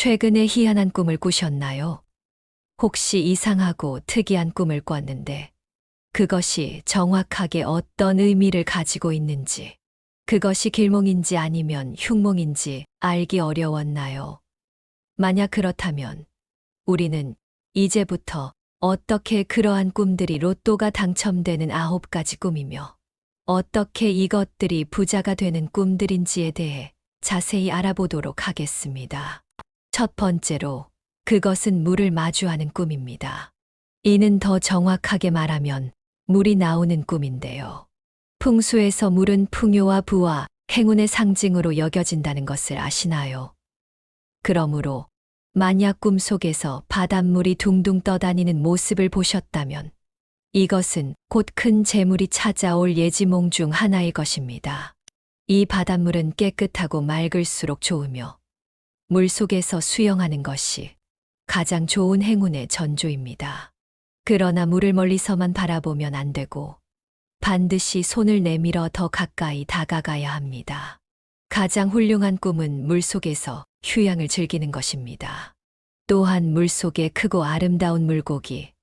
최근에 희한한 꿈을 꾸셨나요? 혹시 이상하고 특이한 꿈을 꿨는데 그것이 정확하게 어떤 의미를 가지고 있는지, 그것이 길몽인지 아니면 흉몽인지 알기 어려웠나요? 만약 그렇다면 우리는 이제부터 어떻게 그러한 꿈들이 로또가 당첨되는 9가지 꿈이며 어떻게 이것들이 부자가 되는 꿈들인지에 대해 자세히 알아보도록 하겠습니다. 첫 번째로, 그것은 물을 마주하는 꿈입니다. 이는 더 정확하게 말하면 물이 나오는 꿈인데요. 풍수에서 물은 풍요와 부와 행운의 상징으로 여겨진다는 것을 아시나요? 그러므로 만약 꿈속에서 바닷물이 둥둥 떠다니는 모습을 보셨다면 이것은 곧 큰 재물이 찾아올 예지몽 중 하나일 것입니다. 이 바닷물은 깨끗하고 맑을수록 좋으며 물속에서 수영하는 것이 가장 좋은 행운의 전조입니다. 그러나 물을 멀리서만 바라보면 안 되고 반드시 손을 내밀어 더 가까이 다가가야 합니다. 가장 훌륭한 꿈은 물속에서 휴양을 즐기는 것입니다. 또한 물속에 크고 아름다운 물고기,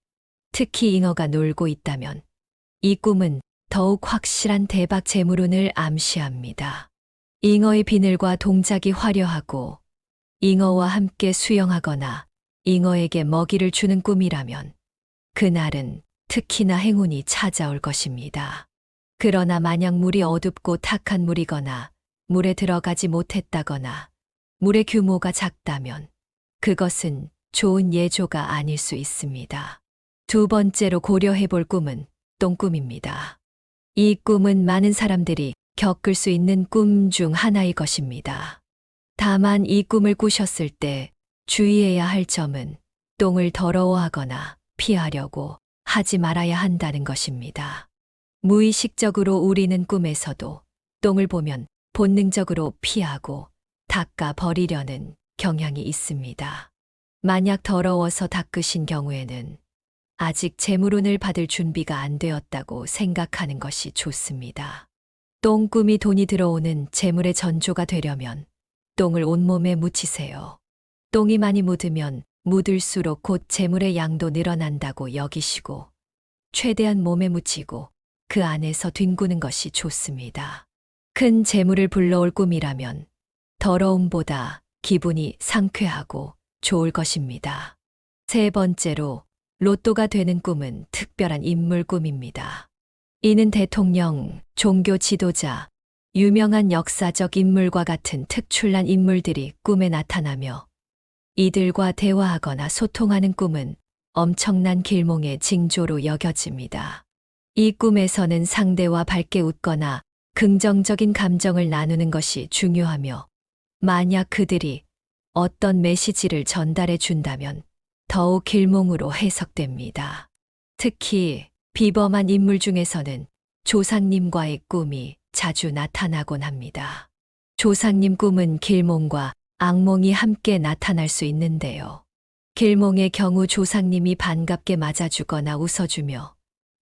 특히 잉어가 놀고 있다면 이 꿈은 더욱 확실한 대박 재물운을 암시합니다. 잉어의 비늘과 동작이 화려하고 잉어와 함께 수영하거나 잉어에게 먹이를 주는 꿈이라면 그날은 특히나 행운이 찾아올 것입니다. 그러나 만약 물이 어둡고 탁한 물이거나 물에 들어가지 못했다거나 물의 규모가 작다면 그것은 좋은 예조가 아닐 수 있습니다. 두 번째로 고려해 볼 꿈은 똥꿈입니다. 이 꿈은 많은 사람들이 겪을 수 있는 꿈 중 하나일 것입니다. 다만 이 꿈을 꾸셨을 때 주의해야 할 점은 똥을 더러워하거나 피하려고 하지 말아야 한다는 것입니다. 무의식적으로 우리는 꿈에서도 똥을 보면 본능적으로 피하고 닦아 버리려는 경향이 있습니다. 만약 더러워서 닦으신 경우에는 아직 재물운을 받을 준비가 안 되었다고 생각하는 것이 좋습니다. 똥꿈이 돈이 들어오는 재물의 전조가 되려면 똥을 온몸에 묻히세요. 똥이 많이 묻으면 묻을수록 곧 재물의 양도 늘어난다고 여기시고 최대한 몸에 묻히고 그 안에서 뒹구는 것이 좋습니다. 큰 재물을 불러올 꿈이라면 더러움보다 기분이 상쾌하고 좋을 것입니다. 세 번째로, 로또가 되는 꿈은 특별한 인물 꿈입니다. 이는 대통령, 종교 지도자, 유명한 역사적 인물과 같은 특출난 인물들이 꿈에 나타나며 이들과 대화하거나 소통하는 꿈은 엄청난 길몽의 징조로 여겨집니다. 이 꿈에서는 상대와 밝게 웃거나 긍정적인 감정을 나누는 것이 중요하며 만약 그들이 어떤 메시지를 전달해 준다면 더욱 길몽으로 해석됩니다. 특히 비범한 인물 중에서는 조상님과의 꿈이 자주 나타나곤 합니다. 조상님 꿈은 길몽과 악몽이 함께 나타날 수 있는데요. 길몽의 경우 조상님이 반갑게 맞아주거나 웃어주며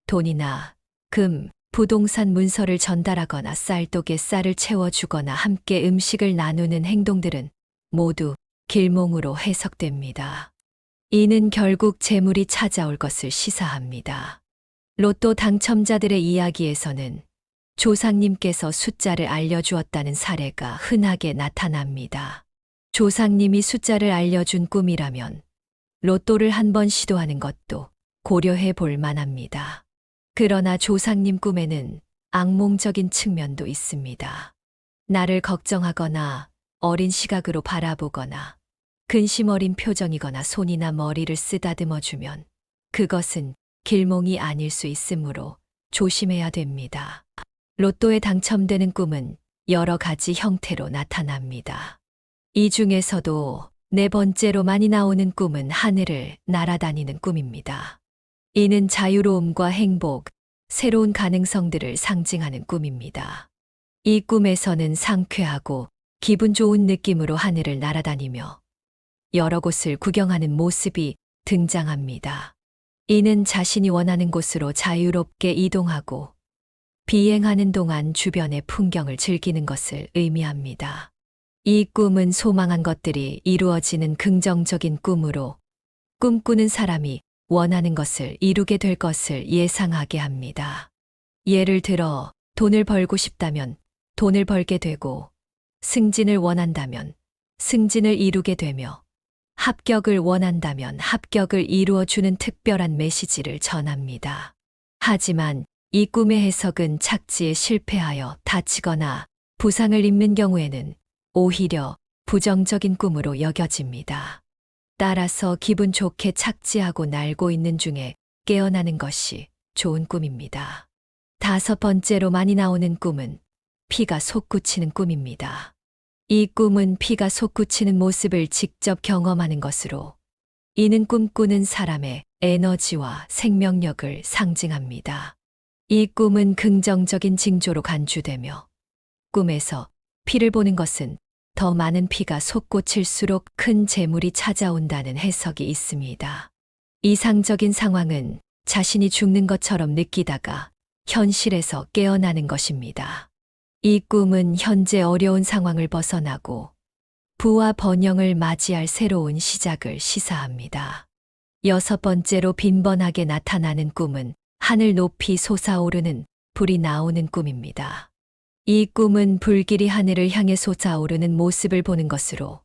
돈이나 금, 부동산 문서를 전달하거나 쌀독에 쌀을 채워주거나 함께 음식을 나누는 행동들은 모두 길몽으로 해석됩니다. 이는 결국 재물이 찾아올 것을 시사합니다. 로또 당첨자들의 이야기에서는 조상님께서 숫자를 알려주었다는 사례가 흔하게 나타납니다. 조상님이 숫자를 알려준 꿈이라면 로또를 한번 시도하는 것도 고려해 볼 만합니다. 그러나 조상님 꿈에는 악몽적인 측면도 있습니다. 나를 걱정하거나 어린 시각으로 바라보거나 근심 어린 표정이거나 손이나 머리를 쓰다듬어주면 그것은 길몽이 아닐 수 있으므로 조심해야 됩니다. 로또에 당첨되는 꿈은 여러 가지 형태로 나타납니다. 이 중에서도 네 번째로 많이 나오는 꿈은 하늘을 날아다니는 꿈입니다. 이는 자유로움과 행복, 새로운 가능성들을 상징하는 꿈입니다. 이 꿈에서는 상쾌하고 기분 좋은 느낌으로 하늘을 날아다니며 여러 곳을 구경하는 모습이 등장합니다. 이는 자신이 원하는 곳으로 자유롭게 이동하고 비행하는 동안 주변의 풍경을 즐기는 것을 의미합니다. 이 꿈은 소망한 것들이 이루어지는 긍정적인 꿈으로 꿈꾸는 사람이 원하는 것을 이루게 될 것을 예상하게 합니다. 예를 들어 돈을 벌고 싶다면 돈을 벌게 되고 승진을 원한다면 승진을 이루게 되며 합격을 원한다면 합격을 이루어 주는 특별한 메시지를 전합니다. 하지만 이 꿈의 해석은 착지에 실패하여 다치거나 부상을 입는 경우에는 오히려 부정적인 꿈으로 여겨집니다. 따라서 기분 좋게 착지하고 날고 있는 중에 깨어나는 것이 좋은 꿈입니다. 5번째로 많이 나오는 꿈은 피가 솟구치는 꿈입니다. 이 꿈은 피가 솟구치는 모습을 직접 경험하는 것으로 이는 꿈꾸는 사람의 에너지와 생명력을 상징합니다. 이 꿈은 긍정적인 징조로 간주되며 꿈에서 피를 보는 것은 더 많은 피가 솟구칠수록 큰 재물이 찾아온다는 해석이 있습니다. 이상적인 상황은 자신이 죽는 것처럼 느끼다가 현실에서 깨어나는 것입니다. 이 꿈은 현재 어려운 상황을 벗어나고 부와 번영을 맞이할 새로운 시작을 시사합니다. 6번째로 빈번하게 나타나는 꿈은 하늘 높이 솟아오르는 불이 나오는 꿈입니다. 이 꿈은 불길이 하늘을 향해 솟아오르는 모습을 보는 것으로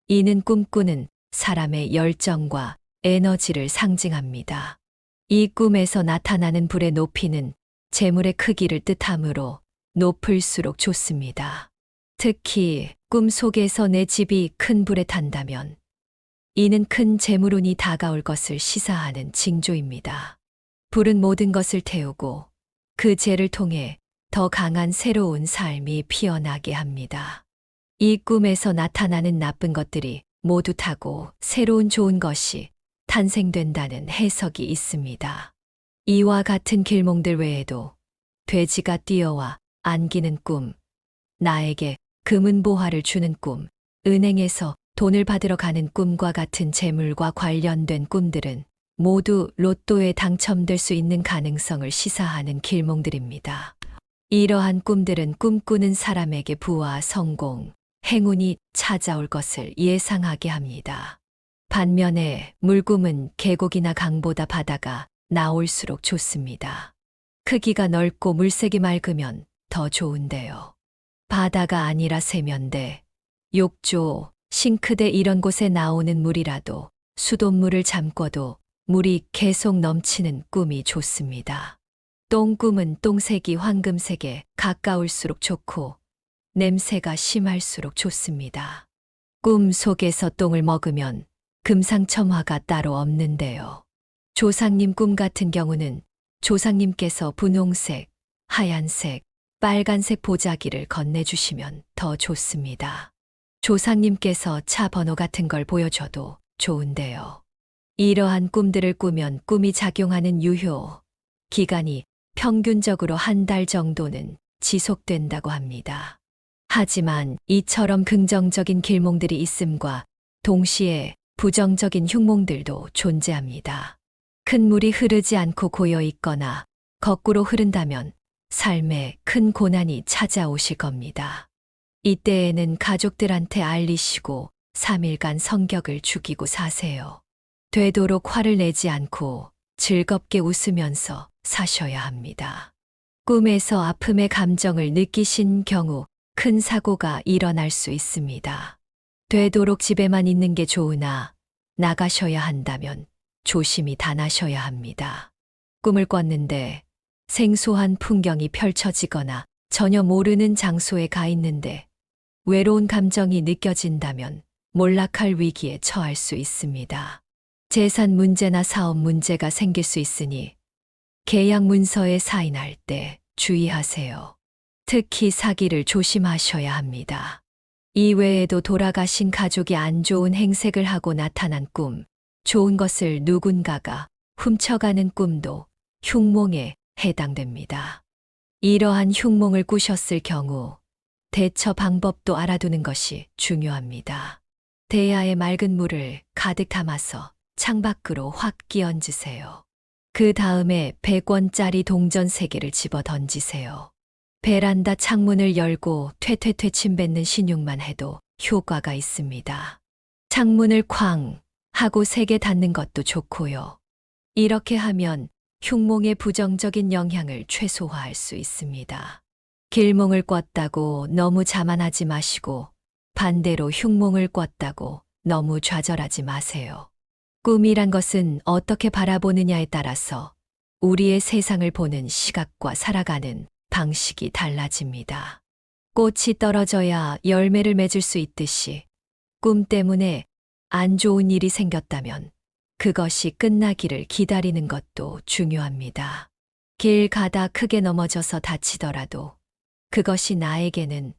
이는 꿈꾸는 사람의 열정과 에너지를 상징합니다. 이 꿈에서 나타나는 불의 높이는 재물의 크기를 뜻하므로 높을수록 좋습니다. 특히 꿈 속에서 내 집이 큰 불에 탄다면 이는 큰 재물운이 다가올 것을 시사하는 징조입니다. 불은 모든 것을 태우고 그 재를 통해 더 강한 새로운 삶이 피어나게 합니다. 이 꿈에서 나타나는 나쁜 것들이 모두 타고 새로운 좋은 것이 탄생된다는 해석이 있습니다. 이와 같은 길몽들 외에도 돼지가 뛰어와 안기는 꿈, 나에게 금은보화를 주는 꿈, 은행에서 돈을 받으러 가는 꿈과 같은 재물과 관련된 꿈들은 모두 로또에 당첨될 수 있는 가능성을 시사하는 길몽들입니다. 이러한 꿈들은 꿈꾸는 사람에게 부와 성공, 행운이 찾아올 것을 예상하게 합니다. 반면에 물꿈은 계곡이나 강보다 바다가 나올수록 좋습니다. 크기가 넓고 물색이 맑으면 더 좋은데요. 바다가 아니라 세면대, 욕조, 싱크대 이런 곳에 나오는 물이라도 수돗물을 잠궈도 물이 계속 넘치는 꿈이 좋습니다. 똥꿈은 똥색이 황금색에 가까울수록 좋고 냄새가 심할수록 좋습니다. 꿈 속에서 똥을 먹으면 금상첨화가 따로 없는데요. 조상님 꿈 같은 경우는 조상님께서 분홍색, 하얀색, 빨간색 보자기를 건네주시면 더 좋습니다. 조상님께서 차 번호 같은 걸 보여줘도 좋은데요. 이러한 꿈들을 꾸면 꿈이 작용하는 유효 기간이 평균적으로 1달 정도는 지속된다고 합니다. 하지만 이처럼 긍정적인 길몽들이 있음과 동시에 부정적인 흉몽들도 존재합니다. 큰 물이 흐르지 않고 고여 있거나 거꾸로 흐른다면 삶에 큰 고난이 찾아오실 겁니다. 이때에는 가족들한테 알리시고 3일간 성격을 죽이고 사세요. 되도록 화를 내지 않고 즐겁게 웃으면서 사셔야 합니다. 꿈에서 아픔의 감정을 느끼신 경우 큰 사고가 일어날 수 있습니다. 되도록 집에만 있는 게 좋으나 나가셔야 한다면 조심히 다나셔야 합니다. 꿈을 꿨는데 생소한 풍경이 펼쳐지거나 전혀 모르는 장소에 가 있는데 외로운 감정이 느껴진다면 몰락할 위기에 처할 수 있습니다. 재산 문제나 사업 문제가 생길 수 있으니 계약 문서에 사인할 때 주의하세요. 특히 사기를 조심하셔야 합니다. 이외에도 돌아가신 가족이 안 좋은 행색을 하고 나타난 꿈, 좋은 것을 누군가가 훔쳐가는 꿈도 흉몽에 해당됩니다. 이러한 흉몽을 꾸셨을 경우 대처 방법도 알아두는 것이 중요합니다. 대야에 맑은 물을 가득 담아서 창밖으로 확 끼얹으세요. 그 다음에 100원짜리 동전 3개를 집어 던지세요. 베란다 창문을 열고 퇴퇴퇴 침 뱉는 신용만 해도 효과가 있습니다. 창문을 쾅 하고 세게 닫는 것도 좋고요. 이렇게 하면 흉몽의 부정적인 영향을 최소화할 수 있습니다. 길몽을 꿨다고 너무 자만하지 마시고 반대로 흉몽을 꿨다고 너무 좌절하지 마세요. 꿈이란 것은 어떻게 바라보느냐에 따라서 우리의 세상을 보는 시각과 살아가는 방식이 달라집니다. 꽃이 떨어져야 열매를 맺을 수 있듯이 꿈 때문에 안 좋은 일이 생겼다면 그것이 끝나기를 기다리는 것도 중요합니다. 길 가다 크게 넘어져서 다치더라도 그것이 나에게는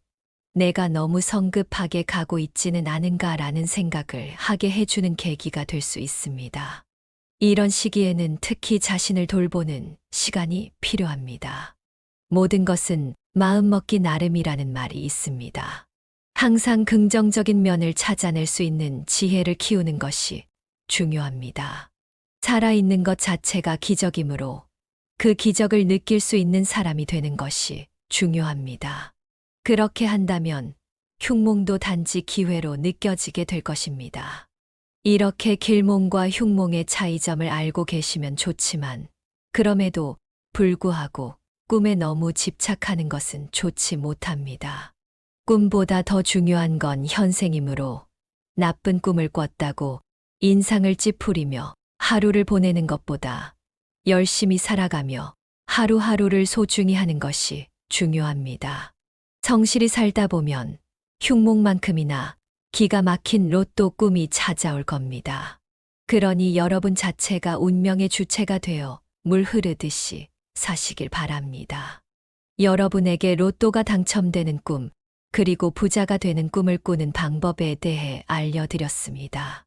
내가 너무 성급하게 가고 있지는 않은가라는 생각을 하게 해주는 계기가 될 수 있습니다. 이런 시기에는 특히 자신을 돌보는 시간이 필요합니다. 모든 것은 마음먹기 나름이라는 말이 있습니다. 항상 긍정적인 면을 찾아낼 수 있는 지혜를 키우는 것이 중요합니다. 살아있는 것 자체가 기적이므로 그 기적을 느낄 수 있는 사람이 되는 것이 중요합니다. 그렇게 한다면 흉몽도 단지 기회로 느껴지게 될 것입니다. 이렇게 길몽과 흉몽의 차이점을 알고 계시면 좋지만 그럼에도 불구하고 꿈에 너무 집착하는 것은 좋지 못합니다. 꿈보다 더 중요한 건 현생이므로 나쁜 꿈을 꿨다고 인상을 찌푸리며 하루를 보내는 것보다 열심히 살아가며 하루하루를 소중히 하는 것이 중요합니다. 성실히 살다 보면 흉몽만큼이나 기가 막힌 로또 꿈이 찾아올 겁니다. 그러니 여러분 자체가 운명의 주체가 되어 물 흐르듯이 사시길 바랍니다. 여러분에게 로또가 당첨되는 꿈, 그리고 부자가 되는 꿈을 꾸는 방법에 대해 알려드렸습니다.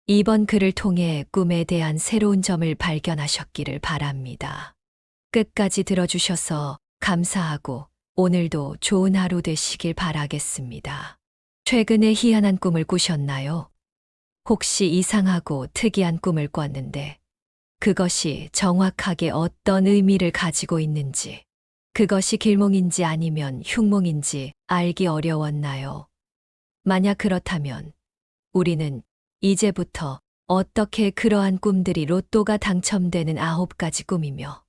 이번 글을 통해 꿈에 대한 새로운 점을 발견하셨기를 바랍니다. 끝까지 들어주셔서 감사하고 오늘도 좋은 하루 되시길 바라겠습니다. 최근에 희한한 꿈을 꾸셨나요? 혹시 이상하고 특이한 꿈을 꿨는데 그것이 정확하게 어떤 의미를 가지고 있는지, 그것이 길몽인지 아니면 흉몽인지 알기 어려웠나요? 만약 그렇다면 우리는 이제부터 어떻게 그러한 꿈들이 로또가 당첨되는 9가지 꿈이며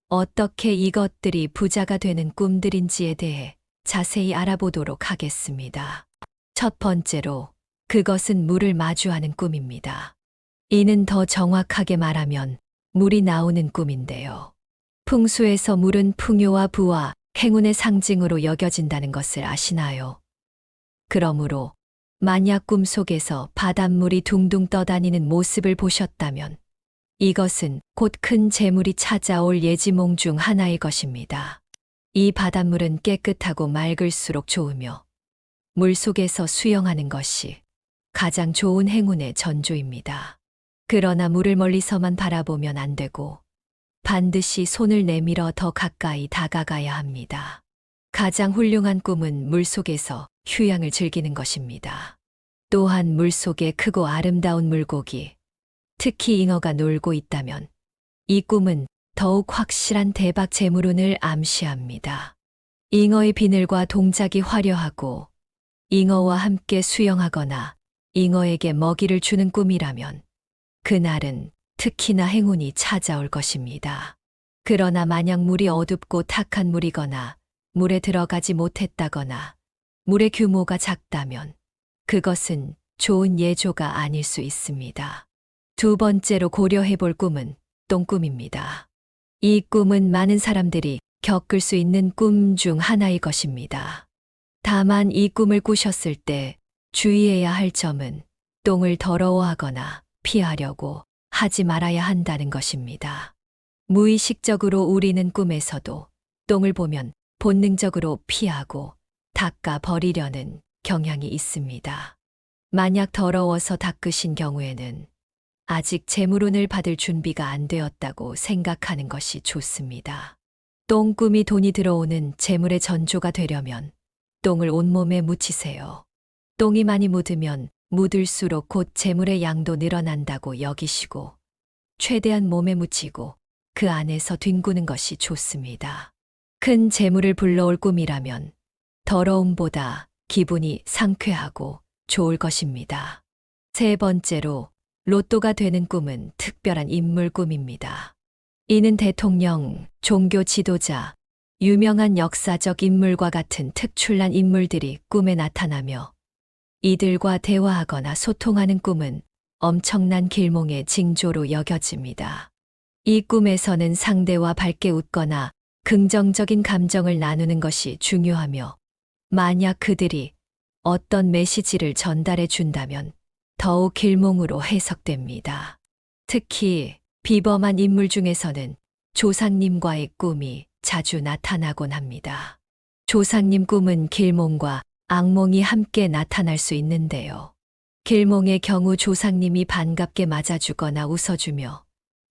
어떻게 이것들이 부자가 되는 꿈들인지에 대해 자세히 알아보도록 하겠습니다. 첫 번째로, 그것은 물을 마주하는 꿈입니다. 이는 더 정확하게 말하면 물이 나오는 꿈인데요. 풍수에서 물은 풍요와 부와 행운의 상징으로 여겨진다는 것을 아시나요? 그러므로 만약 꿈속에서 바닷물이 둥둥 떠다니는 모습을 보셨다면 이것은 곧 큰 재물이 찾아올 예지몽 중 하나일 것입니다. 이 바닷물은 깨끗하고 맑을수록 좋으며 물속에서 수영하는 것이 가장 좋은 행운의 전조입니다. 그러나 물을 멀리서만 바라보면 안 되고 반드시 손을 내밀어 더 가까이 다가가야 합니다. 가장 훌륭한 꿈은 물속에서 휴양을 즐기는 것입니다. 또한 물속에 크고 아름다운 물고기, 특히 잉어가 놀고 있다면 이 꿈은 더욱 확실한 대박 재물운을 암시합니다. 잉어의 비늘과 동작이 화려하고 잉어와 함께 수영하거나 잉어에게 먹이를 주는 꿈이라면 그날은 특히나 행운이 찾아올 것입니다. 그러나 만약 물이 어둡고 탁한 물이거나 물에 들어가지 못했다거나 물의 규모가 작다면 그것은 좋은 예조가 아닐 수 있습니다. 두 번째로 고려해 볼 꿈은 똥꿈입니다. 이 꿈은 많은 사람들이 겪을 수 있는 꿈 중 하나일 것입니다. 다만 이 꿈을 꾸셨을 때 주의해야 할 점은 똥을 더러워하거나 피하려고 하지 말아야 한다는 것입니다. 무의식적으로 우리는 꿈에서도 똥을 보면 본능적으로 피하고 닦아 버리려는 경향이 있습니다. 만약 더러워서 닦으신 경우에는 아직 재물운을 받을 준비가 안 되었다고 생각하는 것이 좋습니다. 똥꿈이 돈이 들어오는 재물의 전조가 되려면 똥을 온몸에 묻히세요. 똥이 많이 묻으면 묻을수록 곧 재물의 양도 늘어난다고 여기시고 최대한 몸에 묻히고 그 안에서 뒹구는 것이 좋습니다. 큰 재물을 불러올 꿈이라면 더러움보다 기분이 상쾌하고 좋을 것입니다. 세 번째로, 로또가 되는 꿈은 특별한 인물 꿈입니다. 이는 대통령, 종교 지도자, 유명한 역사적 인물과 같은 특출난 인물들이 꿈에 나타나며 이들과 대화하거나 소통하는 꿈은 엄청난 길몽의 징조로 여겨집니다. 이 꿈에서는 상대와 밝게 웃거나 긍정적인 감정을 나누는 것이 중요하며, 만약 그들이 어떤 메시지를 전달해 준다면 더욱 길몽으로 해석됩니다. 특히 비범한 인물 중에서는 조상님과의 꿈이 자주 나타나곤 합니다. 조상님 꿈은 길몽과 악몽이 함께 나타날 수 있는데요. 길몽의 경우 조상님이 반갑게 맞아주거나 웃어주며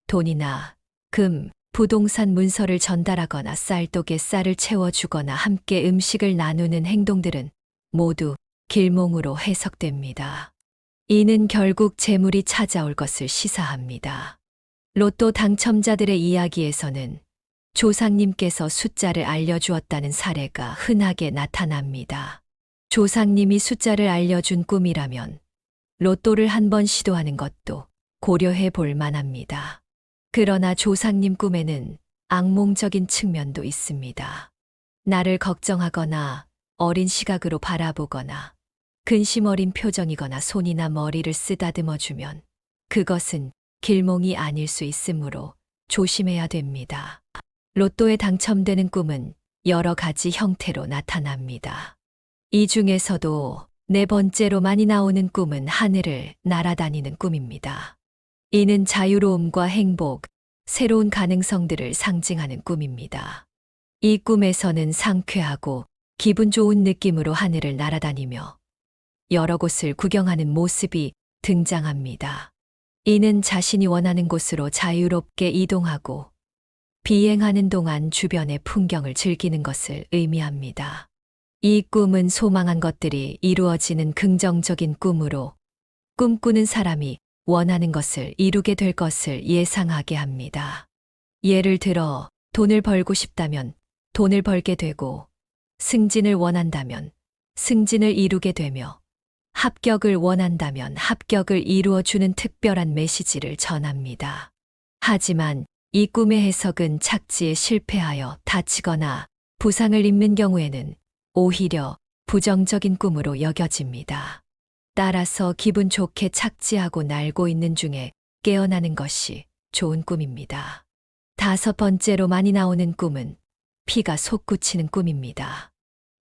돈이나 금, 부동산 문서를 전달하거나 쌀독에 쌀을 채워주거나 함께 음식을 나누는 행동들은 모두 길몽으로 해석됩니다. 이는 결국 재물이 찾아올 것을 시사합니다. 로또 당첨자들의 이야기에서는 조상님께서 숫자를 알려주었다는 사례가 흔하게 나타납니다. 조상님이 숫자를 알려준 꿈이라면 로또를 한번 시도하는 것도 고려해 볼 만합니다. 그러나 조상님 꿈에는 악몽적인 측면도 있습니다. 나를 걱정하거나 어린 시각으로 바라보거나 근심 어린 표정이거나 손이나 머리를 쓰다듬어 주면 그것은 길몽이 아닐 수 있으므로 조심해야 됩니다. 로또에 당첨되는 꿈은 여러 가지 형태로 나타납니다. 이 중에서도 네 번째로 많이 나오는 꿈은 하늘을 날아다니는 꿈입니다. 이는 자유로움과 행복, 새로운 가능성들을 상징하는 꿈입니다. 이 꿈에서는 상쾌하고 기분 좋은 느낌으로 하늘을 날아다니며 여러 곳을 구경하는 모습이 등장합니다. 이는 자신이 원하는 곳으로 자유롭게 이동하고 비행하는 동안 주변의 풍경을 즐기는 것을 의미합니다. 이 꿈은 소망한 것들이 이루어지는 긍정적인 꿈으로 꿈꾸는 사람이 원하는 것을 이루게 될 것을 예상하게 합니다. 예를 들어 돈을 벌고 싶다면 돈을 벌게 되고, 승진을 원한다면 승진을 이루게 되며, 합격을 원한다면 합격을 이루어 주는 특별한 메시지를 전합니다. 하지만 이 꿈의 해석은 착지에 실패하여 다치거나 부상을 입는 경우에는 오히려 부정적인 꿈으로 여겨집니다. 따라서 기분 좋게 착지하고 날고 있는 중에 깨어나는 것이 좋은 꿈입니다. 다섯 번째로 많이 나오는 꿈은 피가 솟구치는 꿈입니다.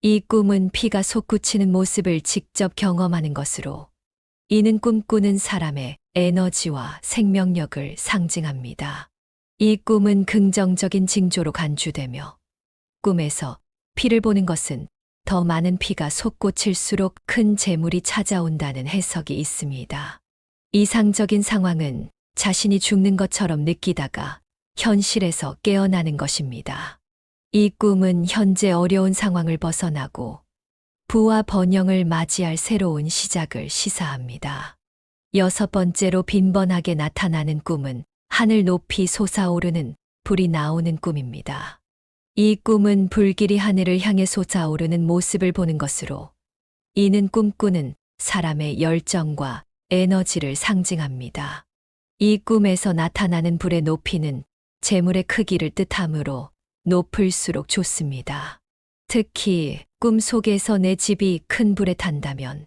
이 꿈은 피가 솟구치는 모습을 직접 경험하는 것으로, 이는 꿈꾸는 사람의 에너지와 생명력을 상징합니다. 이 꿈은 긍정적인 징조로 간주되며, 꿈에서 피를 보는 것은 더 많은 피가 솟구칠수록 큰 재물이 찾아온다는 해석이 있습니다. 이상적인 상황은 자신이 죽는 것처럼 느끼다가 현실에서 깨어나는 것입니다. 이 꿈은 현재 어려운 상황을 벗어나고 부와 번영을 맞이할 새로운 시작을 시사합니다. 여섯 번째로 빈번하게 나타나는 꿈은 하늘 높이 솟아오르는 불이 나오는 꿈입니다. 이 꿈은 불길이 하늘을 향해 솟아오르는 모습을 보는 것으로, 이는 꿈꾸는 사람의 열정과 에너지를 상징합니다. 이 꿈에서 나타나는 불의 높이는 재물의 크기를 뜻하므로 높을수록 좋습니다. 특히 꿈 속에서 내 집이 큰 불에 탄다면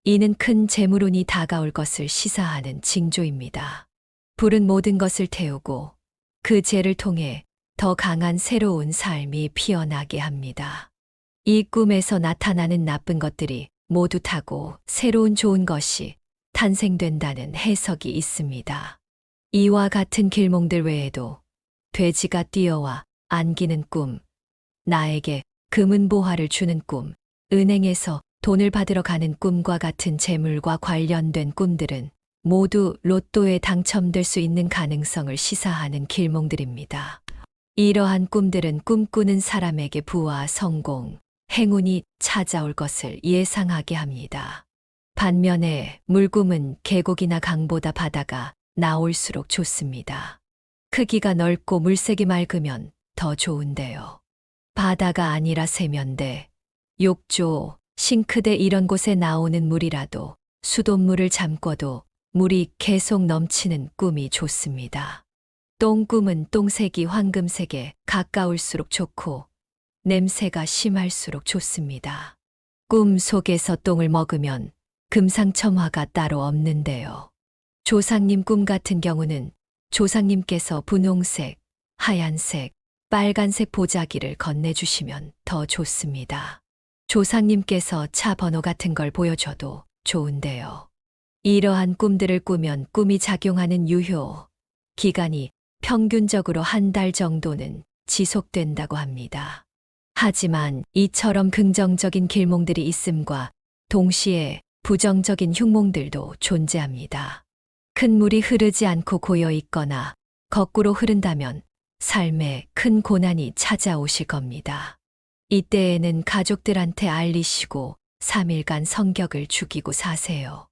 이는 큰 재물운이 다가올 것을 시사하는 징조입니다. 불은 모든 것을 태우고 그 재를 통해 더 강한 새로운 삶이 피어나게 합니다. 이 꿈에서 나타나는 나쁜 것들이 모두 타고 새로운 좋은 것이 탄생된다는 해석이 있습니다. 이와 같은 길몽들 외에도 돼지가 뛰어와 안기는 꿈, 나에게 금은 보화를 주는 꿈, 은행에서 돈을 받으러 가는 꿈과 같은 재물과 관련된 꿈들은 모두 로또에 당첨될 수 있는 가능성을 시사하는 길몽들입니다. 이러한 꿈들은 꿈꾸는 사람에게 부와 성공, 행운이 찾아올 것을 예상하게 합니다. 반면에 물꿈은 계곡이나 강보다 바다가 나올수록 좋습니다. 크기가 넓고 물색이 맑으면 더 좋은데요. 바다가 아니라 세면대, 욕조, 싱크대 이런 곳에 나오는 물이라도 수돗물을 잠궈도 물이 계속 넘치는 꿈이 좋습니다. 똥꿈은 똥색이 황금색에 가까울수록 좋고 냄새가 심할수록 좋습니다. 꿈 속에서 똥을 먹으면 금상첨화가 따로 없는데요. 조상님 꿈 같은 경우는 조상님께서 분홍색, 하얀색, 빨간색 보자기를 건네주시면 더 좋습니다. 조상님께서 차 번호 같은 걸 보여줘도 좋은데요. 이러한 꿈들을 꾸면 꿈이 작용하는 유효 기간이 평균적으로 한 달 정도는 지속된다고 합니다. 하지만 이처럼 긍정적인 길몽들이 있음과 동시에 부정적인 흉몽들도 존재합니다. 큰 물이 흐르지 않고 고여 있거나 거꾸로 흐른다면 삶에 큰 고난이 찾아오실 겁니다. 이때에는 가족들한테 알리시고 3일간 성격을 죽이고 사세요.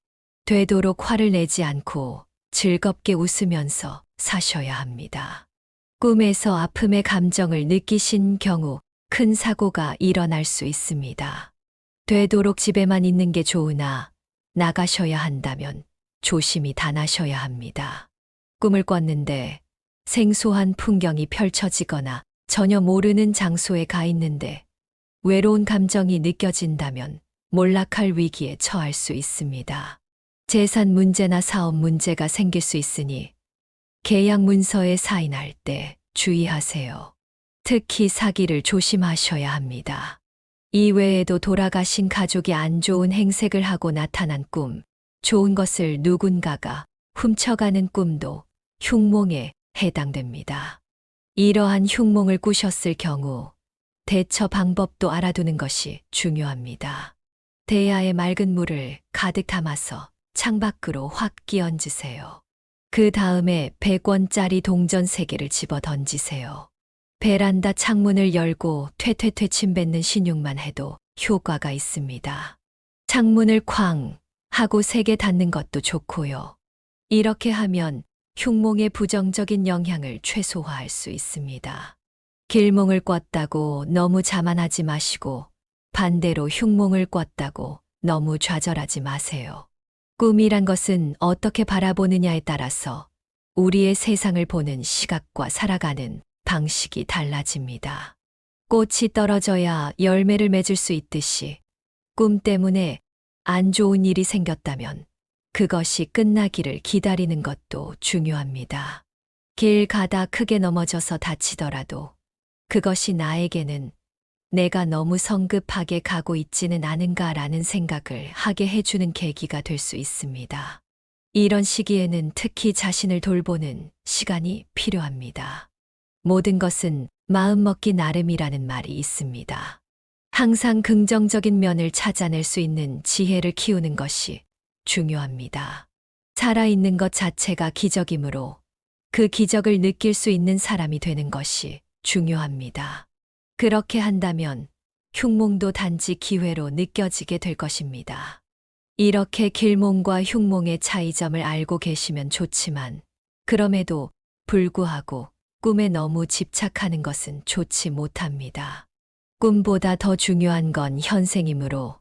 되도록 화를 내지 않고 즐겁게 웃으면서 사셔야 합니다. 꿈에서 아픔의 감정을 느끼신 경우 큰 사고가 일어날 수 있습니다. 되도록 집에만 있는 게 좋으나 나가셔야 한다면 조심히 다나셔야 합니다. 꿈을 꿨는데 생소한 풍경이 펼쳐지거나 전혀 모르는 장소에 가 있는데 외로운 감정이 느껴진다면 몰락할 위기에 처할 수 있습니다. 재산 문제나 사업 문제가 생길 수 있으니 계약 문서에 사인할 때 주의하세요. 특히 사기를 조심하셔야 합니다. 이외에도 돌아가신 가족이 안 좋은 행색을 하고 나타난 꿈, 좋은 것을 누군가가 훔쳐가는 꿈도 흉몽에 해당됩니다. 이러한 흉몽을 꾸셨을 경우 대처 방법도 알아두는 것이 중요합니다. 대야에 맑은 물을 가득 담아서 창밖으로 확 끼얹으세요. 그 다음에 100원짜리 동전 3개를 집어 던지세요. 베란다 창문을 열고 퇴퇴퇴 침 뱉는 신용만 해도 효과가 있습니다. 창문을 쾅 하고 3개 닫는 것도 좋고요. 이렇게 하면 흉몽의 부정적인 영향을 최소화할 수 있습니다. 길몽을 꿨다고 너무 자만하지 마시고 반대로 흉몽을 꿨다고 너무 좌절하지 마세요. 꿈이란 것은 어떻게 바라보느냐에 따라서 우리의 세상을 보는 시각과 살아가는 방식이 달라집니다. 꽃이 떨어져야 열매를 맺을 수 있듯이 꿈 때문에 안 좋은 일이 생겼다면 그것이 끝나기를 기다리는 것도 중요합니다. 길 가다 크게 넘어져서 다치더라도 그것이 나에게는 내가 너무 성급하게 가고 있지는 않은가라는 생각을 하게 해주는 계기가 될 수 있습니다. 이런 시기에는 특히 자신을 돌보는 시간이 필요합니다. 모든 것은 마음먹기 나름이라는 말이 있습니다. 항상 긍정적인 면을 찾아낼 수 있는 지혜를 키우는 것이 중요합니다. 살아있는 것 자체가 기적이므로 그 기적을 느낄 수 있는 사람이 되는 것이 중요합니다. 그렇게 한다면 흉몽도 단지 기회로 느껴지게 될 것입니다. 이렇게 길몽과 흉몽의 차이점을 알고 계시면 좋지만 그럼에도 불구하고 꿈에 너무 집착하는 것은 좋지 못합니다. 꿈보다 더 중요한 건 현생이므로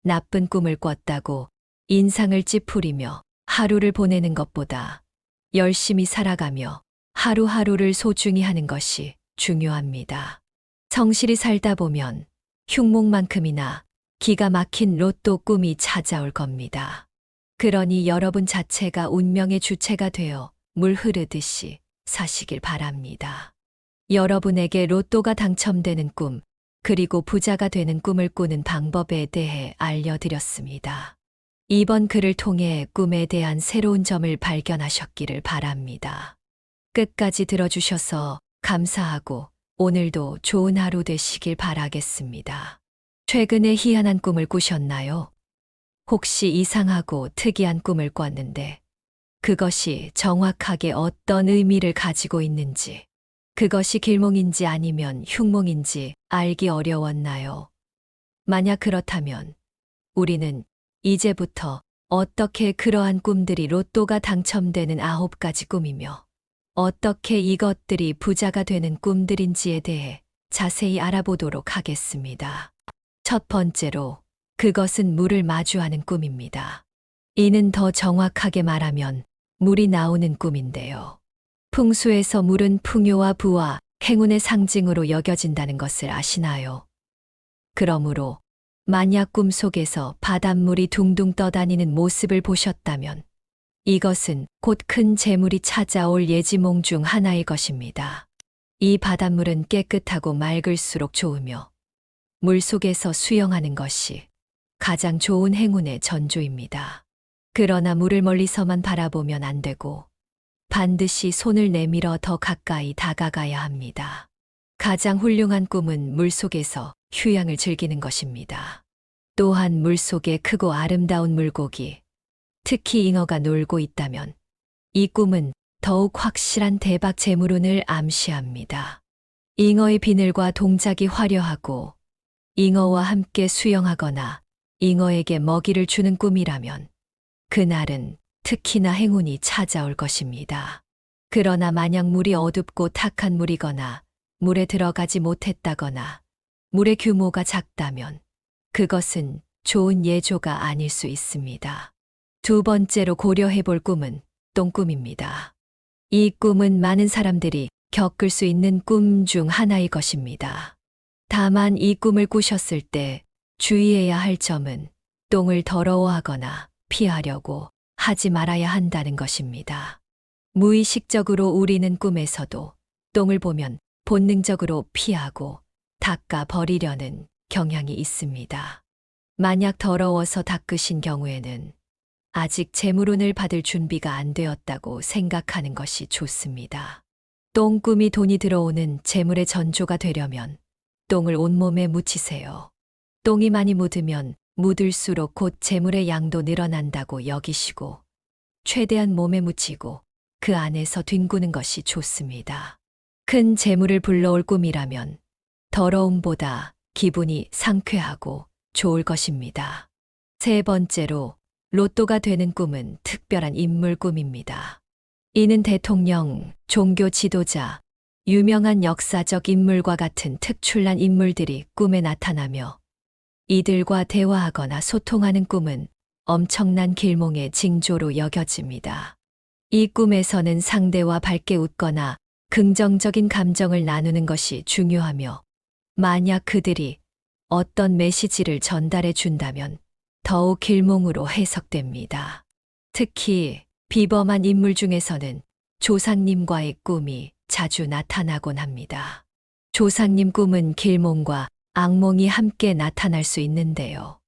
나쁜 꿈을 꿨다고 인상을 찌푸리며 하루를 보내는 것보다 열심히 살아가며 하루하루를 소중히 하는 것이 중요합니다. 성실히 살다 보면 흉몽만큼이나 기가 막힌 로또 꿈이 찾아올 겁니다. 그러니 여러분 자체가 운명의 주체가 되어 물 흐르듯이 사시길 바랍니다. 여러분에게 로또가 당첨되는 꿈, 그리고 부자가 되는 꿈을 꾸는 방법에 대해 알려드렸습니다. 이번 글을 통해 꿈에 대한 새로운 점을 발견하셨기를 바랍니다. 끝까지 들어주셔서 감사하고 오늘도 좋은 하루 되시길 바라겠습니다. 최근에 희한한 꿈을 꾸셨나요? 혹시 이상하고 특이한 꿈을 꿨는데 그것이 정확하게 어떤 의미를 가지고 있는지, 그것이 길몽인지 아니면 흉몽인지 알기 어려웠나요? 만약 그렇다면 우리는 이제부터 어떻게 그러한 꿈들이 로또가 당첨되는 9가지 꿈이며 어떻게 이것들이 부자가 되는 꿈들인지에 대해 자세히 알아보도록 하겠습니다. 첫 번째로 그것은 물을 마주하는 꿈입니다. 이는 더 정확하게 말하면 물이 나오는 꿈인데요. 풍수에서 물은 풍요와 부와 행운의 상징으로 여겨진다는 것을 아시나요? 그러므로 만약 꿈속에서 바닷물이 둥둥 떠다니는 모습을 보셨다면 이것은 곧 큰 재물이 찾아올 예지몽 중 하나일 것입니다. 이 바닷물은 깨끗하고 맑을수록 좋으며 물속에서 수영하는 것이 가장 좋은 행운의 전조입니다. 그러나 물을 멀리서만 바라보면 안 되고 반드시 손을 내밀어 더 가까이 다가가야 합니다. 가장 훌륭한 꿈은 물속에서 휴양을 즐기는 것입니다. 또한 물속에 크고 아름다운 물고기, 특히 잉어가 놀고 있다면 이 꿈은 더욱 확실한 대박 재물운을 암시합니다. 잉어의 비늘과 동작이 화려하고 잉어와 함께 수영하거나 잉어에게 먹이를 주는 꿈이라면 그날은 특히나 행운이 찾아올 것입니다. 그러나 만약 물이 어둡고 탁한 물이거나 물에 들어가지 못했다거나 물의 규모가 작다면 그것은 좋은 예조가 아닐 수 있습니다. 두 번째로 고려해 볼 꿈은 똥꿈입니다. 이 꿈은 많은 사람들이 겪을 수 있는 꿈 중 하나일 것입니다. 다만 이 꿈을 꾸셨을 때 주의해야 할 점은 똥을 더러워하거나 피하려고 하지 말아야 한다는 것입니다. 무의식적으로 우리는 꿈에서도 똥을 보면 본능적으로 피하고 닦아 버리려는 경향이 있습니다. 만약 더러워서 닦으신 경우에는 아직 재물운을 받을 준비가 안 되었다고 생각하는 것이 좋습니다. 똥꿈이 돈이 들어오는 재물의 전조가 되려면 똥을 온몸에 묻히세요. 똥이 많이 묻으면 묻을수록 곧 재물의 양도 늘어난다고 여기시고 최대한 몸에 묻히고 그 안에서 뒹구는 것이 좋습니다. 큰 재물을 불러올 꿈이라면 더러움보다 기분이 상쾌하고 좋을 것입니다. 세 번째로 로또가 되는 꿈은 특별한 인물 꿈입니다. 이는 대통령, 종교 지도자, 유명한 역사적 인물과 같은 특출난 인물들이 꿈에 나타나며 이들과 대화하거나 소통하는 꿈은 엄청난 길몽의 징조로 여겨집니다. 이 꿈에서는 상대와 밝게 웃거나 긍정적인 감정을 나누는 것이 중요하며 만약 그들이 어떤 메시지를 전달해 준다면 더욱 길몽으로 해석됩니다. 특히 비범한 인물 중에서는 조상님과의 꿈이 자주 나타나곤 합니다. 조상님 꿈은 길몽과 악몽이 함께 나타날 수 있는데요.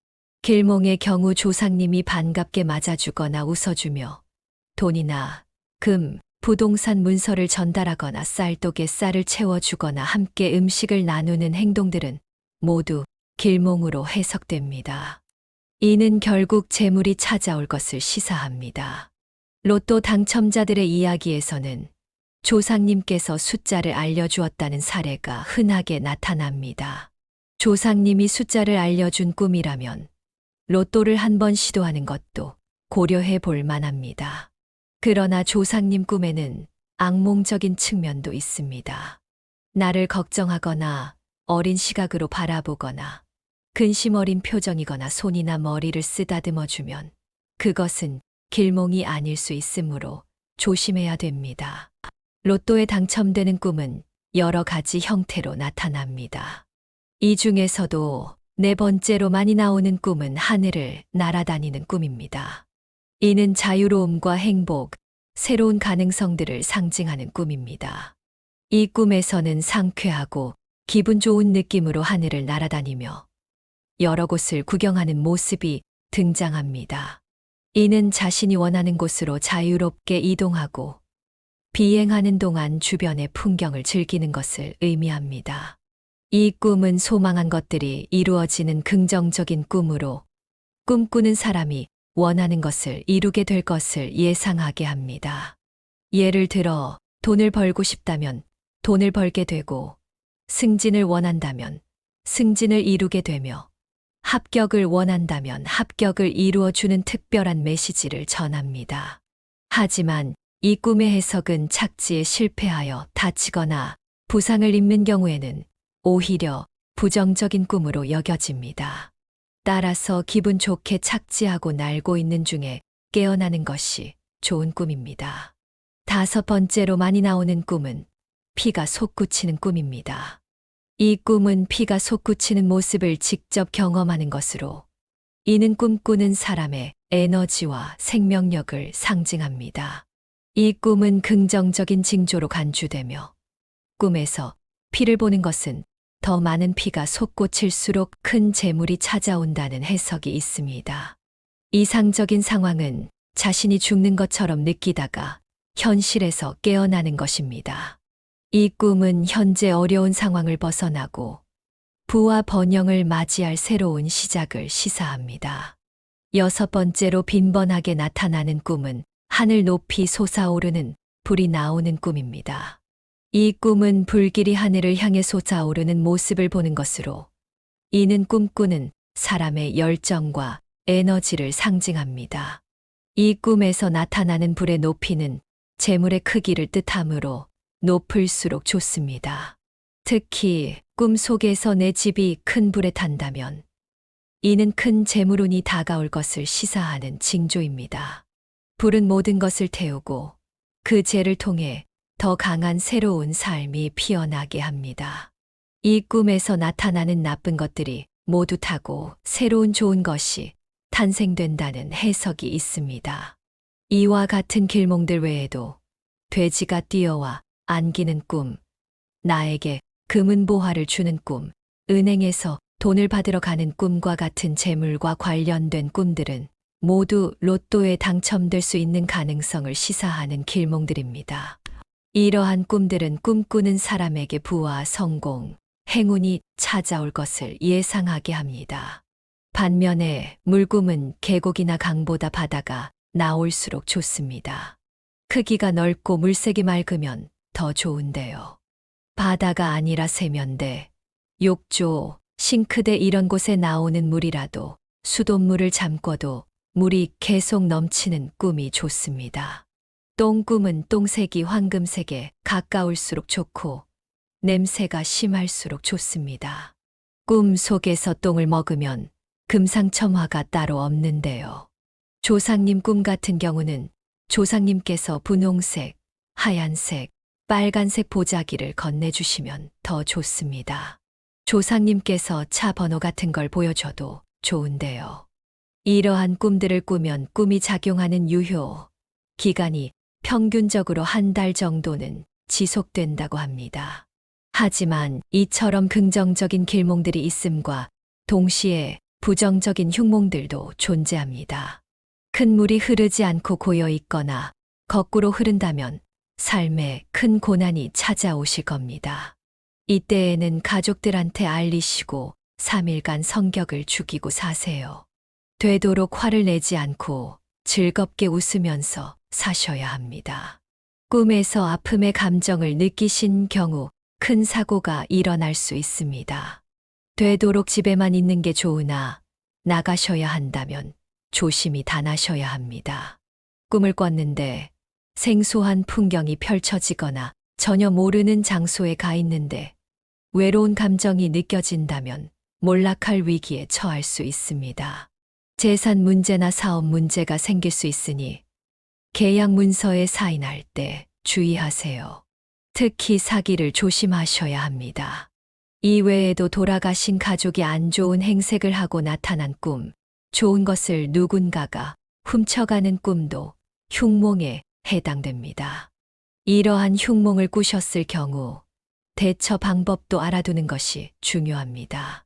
길몽의 경우 조상님이 반갑게 맞아주거나 웃어주며 돈이나 금, 부동산 문서를 전달하거나 쌀독에 쌀을 채워주거나 함께 음식을 나누는 행동들은 모두 길몽으로 해석됩니다. 이는 결국 재물이 찾아올 것을 시사합니다. 로또 당첨자들의 이야기에서는 조상님께서 숫자를 알려주었다는 사례가 흔하게 나타납니다. 조상님이 숫자를 알려준 꿈이라면 로또를 한번 시도하는 것도 고려해 볼 만합니다. 그러나 조상님 꿈에는 악몽적인 측면도 있습니다. 나를 걱정하거나 어린 시각으로 바라보거나 근심 어린 표정이거나 손이나 머리를 쓰다듬어 주면 그것은 길몽이 아닐 수 있으므로 조심해야 됩니다. 로또에 당첨되는 꿈은 여러 가지 형태로 나타납니다. 이 중에서도 네 번째로 많이 나오는 꿈은 하늘을 날아다니는 꿈입니다. 이는 자유로움과 행복, 새로운 가능성들을 상징하는 꿈입니다. 이 꿈에서는 상쾌하고 기분 좋은 느낌으로 하늘을 날아다니며 여러 곳을 구경하는 모습이 등장합니다. 이는 자신이 원하는 곳으로 자유롭게 이동하고 비행하는 동안 주변의 풍경을 즐기는 것을 의미합니다. 이 꿈은 소망한 것들이 이루어지는 긍정적인 꿈으로 꿈꾸는 사람이 원하는 것을 이루게 될 것을 예상하게 합니다. 예를 들어 돈을 벌고 싶다면 돈을 벌게 되고 승진을 원한다면 승진을 이루게 되며 합격을 원한다면 합격을 이루어주는 특별한 메시지를 전합니다. 하지만 이 꿈의 해석은 착지에 실패하여 다치거나 부상을 입는 경우에는 오히려 부정적인 꿈으로 여겨집니다. 따라서 기분 좋게 착지하고 날고 있는 중에 깨어나는 것이 좋은 꿈입니다. 5번째로 많이 나오는 꿈은 피가 솟구치는 꿈입니다. 이 꿈은 피가 솟구치는 모습을 직접 경험하는 것으로 이는 꿈꾸는 사람의 에너지와 생명력을 상징합니다. 이 꿈은 긍정적인 징조로 간주되며 꿈에서 피를 보는 것은 더 많은 피가 솟구칠수록 큰 재물이 찾아온다는 해석이 있습니다. 이상적인 상황은 자신이 죽는 것처럼 느끼다가 현실에서 깨어나는 것입니다. 이 꿈은 현재 어려운 상황을 벗어나고 부와 번영을 맞이할 새로운 시작을 시사합니다. 6번째로 빈번하게 나타나는 꿈은 하늘 높이 솟아오르는 불이 나오는 꿈입니다. 이 꿈은 불길이 하늘을 향해 솟아오르는 모습을 보는 것으로 이는 꿈꾸는 사람의 열정과 에너지를 상징합니다. 이 꿈에서 나타나는 불의 높이는 재물의 크기를 뜻하므로 높을수록 좋습니다. 특히 꿈 속에서 내 집이 큰 불에 탄다면 이는 큰 재물운이 다가올 것을 시사하는 징조입니다. 불은 모든 것을 태우고 그 재를 통해 더 강한 새로운 삶이 피어나게 합니다. 이 꿈에서 나타나는 나쁜 것들이 모두 타고 새로운 좋은 것이 탄생된다는 해석이 있습니다. 이와 같은 길몽들 외에도 돼지가 뛰어와 안기는 꿈, 나에게 금은보화를 주는 꿈, 은행에서 돈을 받으러 가는 꿈과 같은 재물과 관련된 꿈들은 모두 로또에 당첨될 수 있는 가능성을 시사하는 길몽들입니다. 이러한 꿈들은 꿈꾸는 사람에게 부와 성공, 행운이 찾아올 것을 예상하게 합니다. 반면에 물꿈은 계곡이나 강보다 바다가 나올수록 좋습니다. 크기가 넓고 물색이 맑으면 더 좋은데요. 바다가 아니라 세면대, 욕조, 싱크대 이런 곳에 나오는 물이라도 수돗물을 잠궈도 물이 계속 넘치는 꿈이 좋습니다. 똥꿈은 똥색이 황금색에 가까울수록 좋고 냄새가 심할수록 좋습니다. 꿈 속에서 똥을 먹으면 금상첨화가 따로 없는데요. 조상님 꿈 같은 경우는 조상님께서 분홍색, 하얀색, 빨간색 보자기를 건네주시면 더 좋습니다. 조상님께서 차 번호 같은 걸 보여줘도 좋은데요. 이러한 꿈들을 꾸면 꿈이 작용하는 유효 기간이 평균적으로 1달 정도는 지속된다고 합니다. 하지만 이처럼 긍정적인 길몽들이 있음과 동시에 부정적인 흉몽들도 존재합니다. 큰 물이 흐르지 않고 고여 있거나 거꾸로 흐른다면 삶에 큰 고난이 찾아오실 겁니다. 이때에는 가족들한테 알리시고 3일간 성격을 죽이고 사세요. 되도록 화를 내지 않고 즐겁게 웃으면서 사셔야 합니다. 꿈에서 아픔의 감정을 느끼신 경우 큰 사고가 일어날 수 있습니다. 되도록 집에만 있는 게 좋으나 나가셔야 한다면 조심히 다나셔야 합니다. 꿈을 꿨는데 생소한 풍경이 펼쳐지거나 전혀 모르는 장소에 가 있는데 외로운 감정이 느껴진다면 몰락할 위기에 처할 수 있습니다. 재산 문제나 사업 문제가 생길 수 있으니 계약 문서에 사인할 때 주의하세요. 특히 사기를 조심하셔야 합니다. 이외에도 돌아가신 가족이 안 좋은 행색을 하고 나타난 꿈, 좋은 것을 누군가가 훔쳐가는 꿈도 흉몽에 해당됩니다. 이러한 흉몽을 꾸셨을 경우 대처 방법도 알아두는 것이 중요합니다.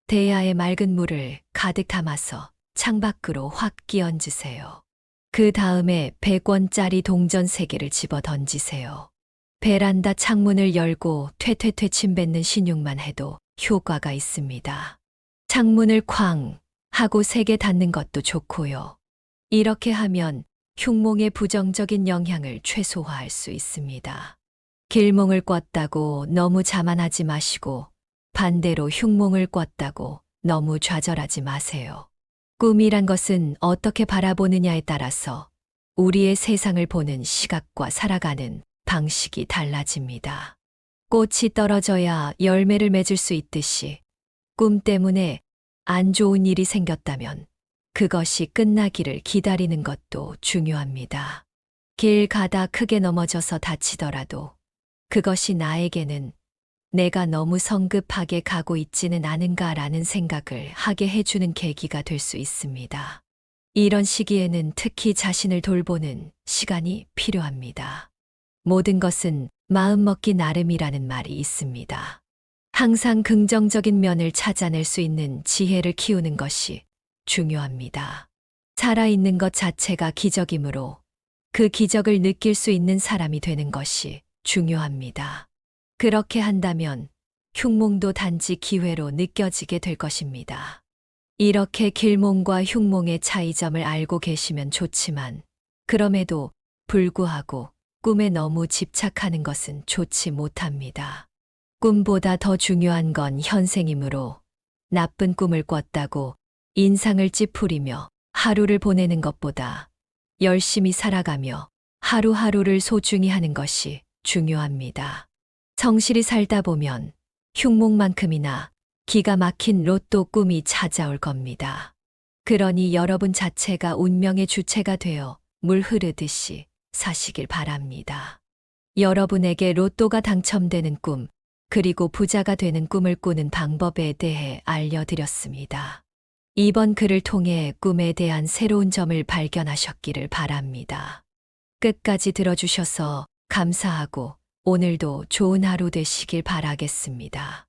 대야에 맑은 물을 가득 담아서 창밖으로 확 끼얹으세요. 그 다음에 100원짜리 동전 3개를 집어 던지세요. 베란다 창문을 열고 퇴퇴퇴 침 뱉는 신용만 해도 효과가 있습니다. 창문을 쾅 하고 3개 닫는 것도 좋고요. 이렇게 하면 흉몽의 부정적인 영향을 최소화할 수 있습니다. 길몽을 꿨다고 너무 자만하지 마시고 반대로 흉몽을 꿨다고 너무 좌절하지 마세요. 꿈이란 것은 어떻게 바라보느냐에 따라서 우리의 세상을 보는 시각과 살아가는 방식이 달라집니다. 꽃이 떨어져야 열매를 맺을 수 있듯이 꿈 때문에 안 좋은 일이 생겼다면 그것이 끝나기를 기다리는 것도 중요합니다. 길 가다 크게 넘어져서 다치더라도 그것이 나에게는 내가 너무 성급하게 가고 있지는 않은가라는 생각을 하게 해주는 계기가 될 수 있습니다. 이런 시기에는 특히 자신을 돌보는 시간이 필요합니다. 모든 것은 마음먹기 나름이라는 말이 있습니다. 항상 긍정적인 면을 찾아낼 수 있는 지혜를 키우는 것이 중요합니다. 살아있는 것 자체가 기적이므로 그 기적을 느낄 수 있는 사람이 되는 것이 중요합니다. 그렇게 한다면 흉몽도 단지 기회로 느껴지게 될 것입니다. 이렇게 길몽과 흉몽의 차이점을 알고 계시면 좋지만 그럼에도 불구하고 꿈에 너무 집착하는 것은 좋지 못합니다. 꿈보다 더 중요한 건 현생이므로 나쁜 꿈을 꿨다고 인상을 찌푸리며 하루를 보내는 것보다 열심히 살아가며 하루하루를 소중히 하는 것이 중요합니다. 성실히 살다 보면 흉몽만큼이나 기가 막힌 로또 꿈이 찾아올 겁니다. 그러니 여러분 자체가 운명의 주체가 되어 물 흐르듯이 사시길 바랍니다. 여러분에게 로또가 당첨되는 꿈, 그리고 부자가 되는 꿈을 꾸는 방법에 대해 알려드렸습니다. 이번 글을 통해 꿈에 대한 새로운 점을 발견하셨기를 바랍니다. 끝까지 들어주셔서 감사하고 오늘도 좋은 하루 되시길 바라겠습니다.